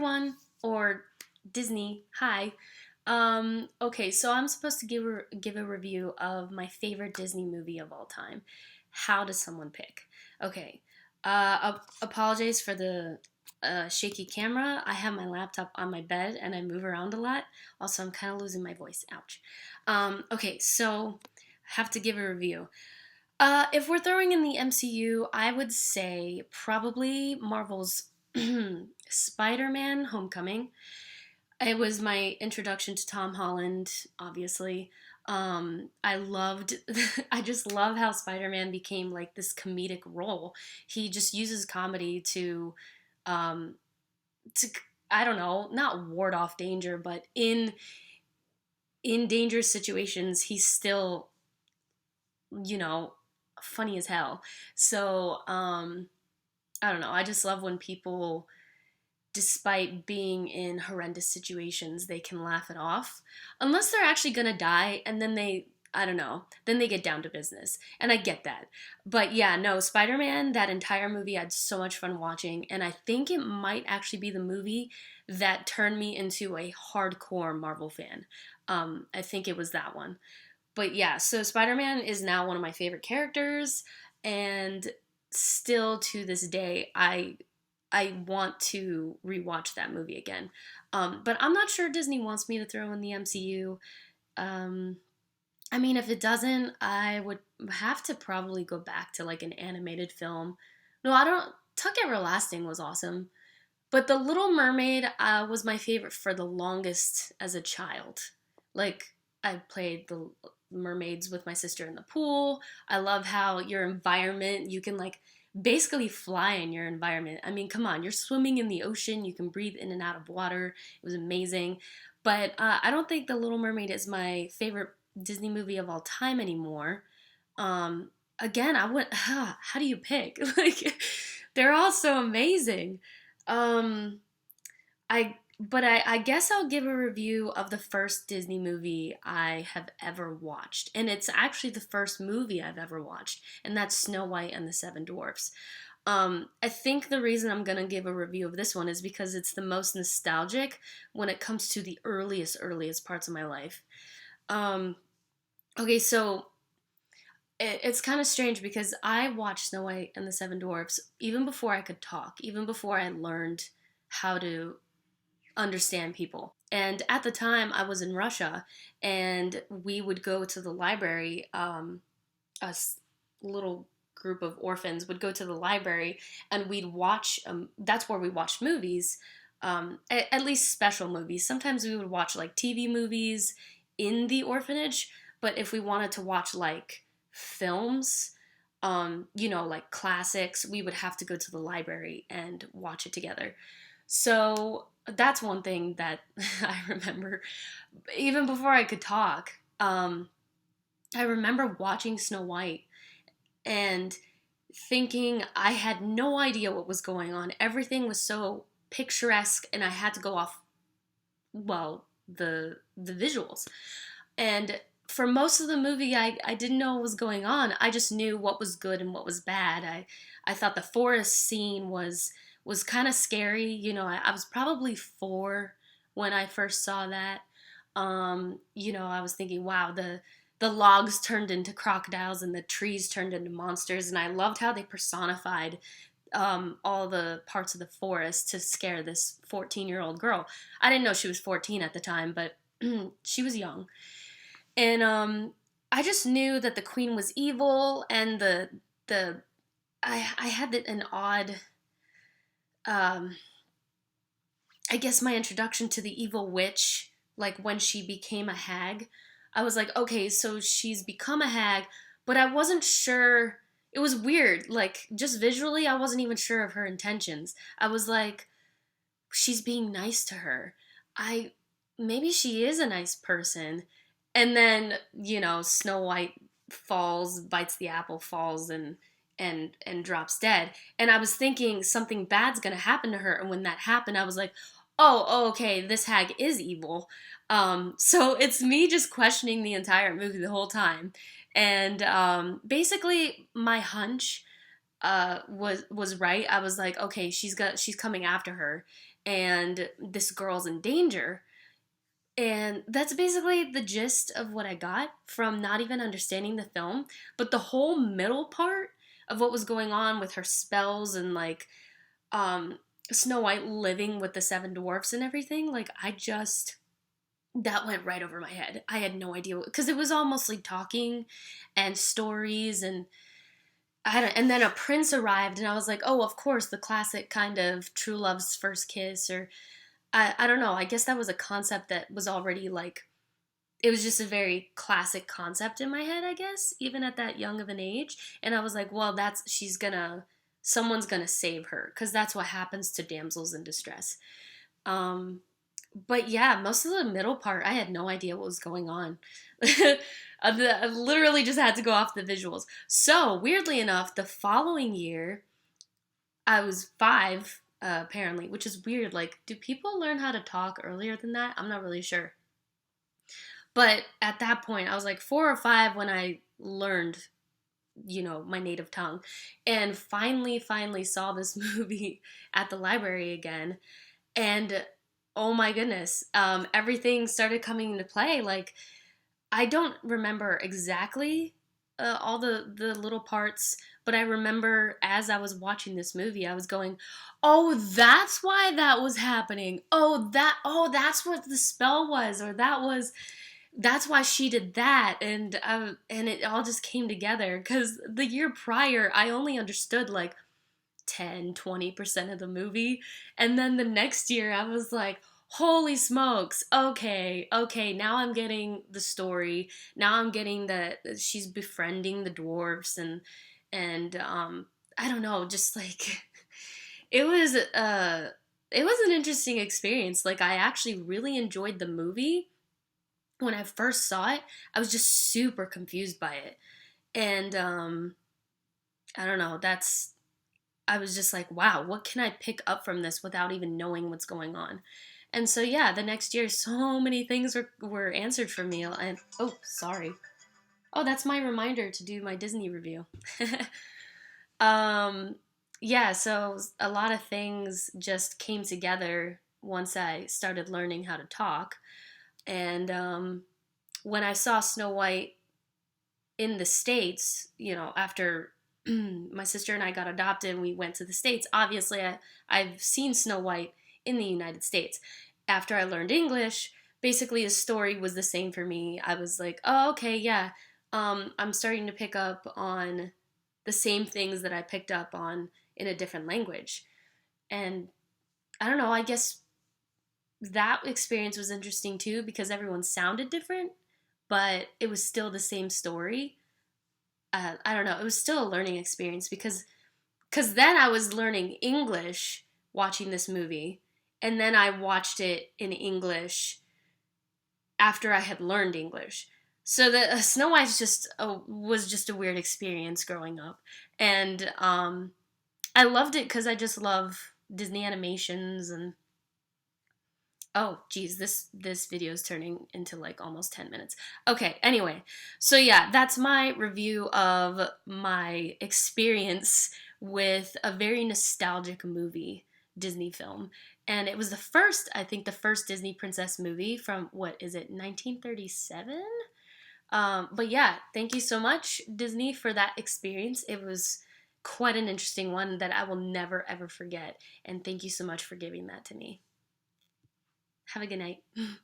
everyone, or Disney, hi. Okay, so I'm supposed to give a review of my favorite Disney movie of all time. How does someone pick? Okay, apologize for the shaky camera. I have my laptop on my bed and I move around a lot. Also, I'm kind of losing my voice. Ouch. Okay, so have to give a review. If we're throwing in the MCU, I would say probably Marvel's Spider-Man: Homecoming. It was my introduction to Tom Holland, obviously. I loved, I just love how Spider-Man became like this comedic role. He just uses comedy um, to, I don't know, not ward off danger, but in dangerous situations, he's still, you know, funny as hell. So, I don't know. I just love when people, despite being in horrendous situations, they can laugh it off. Unless they're actually gonna die, and then I don't know, then they get down to business. And I get that. But yeah, no, Spider Man, that entire movie, I had so much fun watching. And I think it might actually be the movie that turned me into a hardcore Marvel fan. I think it was that one. But yeah, so Spider Man is now one of my favorite characters. And still to this day, I want to rewatch that movie again. But I'm not sure Disney wants me to throw in the MCU. Um, I mean, if it doesn't, I would have to probably go back to like an animated film. No, I don't. Tuck Everlasting was awesome. But The Little Mermaid was my favorite for the longest as a child. Like, I played the mermaids with my sister in the pool. I love how your environment, you can like basically fly in your environment. I mean, come on, you're swimming in the ocean, you can breathe in and out of water. It was amazing. But I don't think The Little Mermaid is my favorite Disney movie of all time anymore. Again, I went, how do you pick? Like, they're all so amazing. Um, I guess I'll give a review of the first Disney movie I have ever watched. And it's actually the first movie I've ever watched, and that's Snow White and the Seven Dwarfs. I think the reason I'm gonna give a review of this one is because it's the most nostalgic when it comes to the earliest parts of my life. Um, okay, so it's kind of strange because I watched Snow White and the Seven Dwarfs even before I could talk, even before I learned how to understand people. And at the time, I was in Russia, and we would go to the library. Little group of orphans would go to the library, and we'd watch. That's where we watched movies, at least special movies. Sometimes we would watch like TV movies in the orphanage, but if we wanted to watch like films, like classics, we would have to go to the library and watch it together. So that's one thing that I remember. Even before I could talk, I remember watching Snow White and thinking I had no idea what was going on. Everything was so picturesque, and I had to go off, well, the visuals. And for most of the movie, I didn't know what was going on. I just knew what was good and what was bad. I thought the forest scene was kind of scary. I was probably 4 when I first saw that. I was thinking, wow, the logs turned into crocodiles and the trees turned into monsters, and I loved how they personified all the parts of the forest to scare this 14-year-old girl. I didn't know she was 14 at the time, but she was young. And I just knew that the queen was evil, and I had an odd, um, I guess my introduction to the evil witch, like when she became a hag, I was like, okay, so she's become a hag, but I wasn't sure. It was weird. Like, just visually, I wasn't even sure of her intentions. I was like, she's being nice to her. Maybe she is a nice person. And then, Snow White falls, bites the apple, falls, and drops dead. And I was thinking something bad's gonna happen to her. And when that happened, I was like, oh, okay, this hag is evil. So it's me just questioning the entire movie the whole time. And basically, my hunch was right. I was like, okay, she's coming after her, and this girl's in danger. And that's basically the gist of what I got from not even understanding the film. But the whole middle part of what was going on with her spells and like um, Snow White living with the seven dwarfs and everything, like that went right over my head. I had no idea because it was all mostly talking and stories and and then a prince arrived and I was like, oh, of course, the classic kind of true love's first kiss or I don't know. I guess that was a concept that was already like it was just a very classic concept in my head, I guess, even at that young of an age. And I was like, well, someone's gonna save her because that's what happens to damsels in distress. Um, but yeah, most of the middle part, I had no idea what was going on. I literally just had to go off the visuals. So, weirdly enough, the following year, I was 5, apparently, which is weird. Like, do people learn how to talk earlier than that? I'm not really sure. But at that point, I was like 4 or 5 when I learned, my native tongue. And finally saw this movie at the library again. And oh my goodness, everything started coming into play. Like, I don't remember exactly all the little parts, but I remember as I was watching this movie, I was going, "Oh, that's why that was happening. Oh, that's what the spell was, or that's why she did that." And it all just came together because the year prior, I only understood like 10-20% of the movie, and then the next year I was like, holy smokes, okay, now I'm getting the story. Now I'm getting that she's befriending the dwarves and I don't know, just like it was it was an interesting experience. Like, I actually really enjoyed the movie. When I first saw it, I was just super confused by it. And I don't know, I was just like, wow, what can I pick up from this without even knowing what's going on? And so, yeah, the next year, so many things were answered for me. And, oh, sorry. Oh, that's my reminder to do my Disney review. um, yeah, so a lot of things just came together once I started learning how to talk. And when I saw Snow White in the States, after my sister and I got adopted and we went to the States, obviously I've seen Snow White in the United States. After I learned English, basically the story was the same for me. I was like, oh, okay, yeah. I'm starting to pick up on the same things that I picked up on in a different language. And I don't know, I guess that experience was interesting too because everyone sounded different, but it was still the same story. I don't know. It was still a learning experience because then I was learning English watching this movie, and then I watched it in English after I had learned English. So the Snow White was just a weird experience growing up, and I loved it because I just love Disney animations and oh, geez, this video is turning into like almost 10 minutes. Okay, anyway, so yeah, that's my review of my experience with a very nostalgic movie, Disney film. And it was I think the first Disney princess movie from, what is it, 1937? But yeah, thank you so much, Disney, for that experience. It was quite an interesting one that I will never ever forget. And thank you so much for giving that to me. Have a good night.